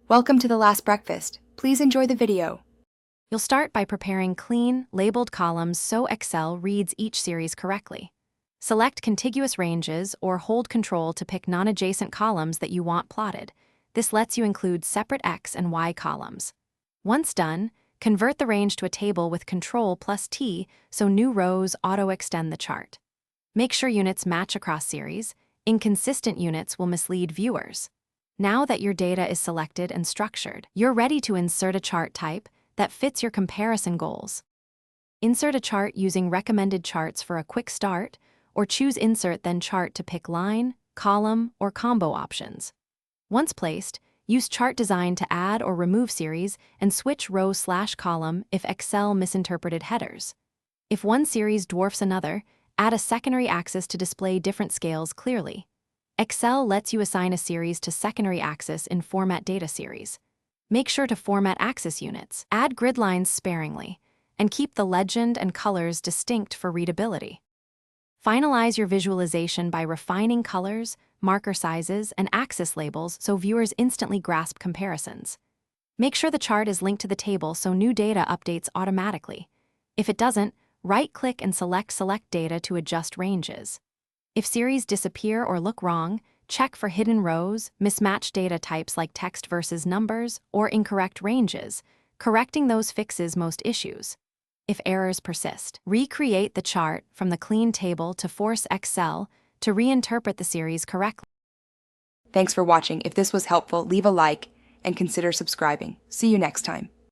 Welcome to the last breakfast. Please enjoy the video. You'll start by preparing clean, labeled columns so Excel reads each series correctly. Select contiguous ranges or hold Control to pick non-adjacent columns that you want plotted. This lets you include separate X and Y columns. Once done, convert the range to a table with Control+T so new rows auto-extend the chart. Make sure units match across series. Inconsistent units will mislead viewers. Now that your data is selected and structured, you're ready to insert a chart type that fits your comparison goals. Insert a chart using recommended charts for a quick start, or choose Insert then Chart to pick line, column, or combo options. Once placed, use Chart Design to add or remove series and switch row/column if Excel misinterpreted headers. If one series dwarfs another, add a secondary axis to display different scales clearly. Excel lets you assign a series to secondary axis in Format Data Series. Make sure to format axis units, add grid lines sparingly, and keep the legend and colors distinct for readability. Finalize your visualization by refining colors, marker sizes, and axis labels so viewers instantly grasp comparisons. Make sure the chart is linked to the table so new data updates automatically. If it doesn't, right-click and select Select Data to adjust ranges. If series disappear or look wrong, check for hidden rows, mismatched data types like text versus numbers, or incorrect ranges. Correcting those fixes most issues. If errors persist, recreate the chart from the clean table to force Excel to reinterpret the series correctly. Thanks for watching. If this was helpful, leave a like and consider subscribing. See you next time.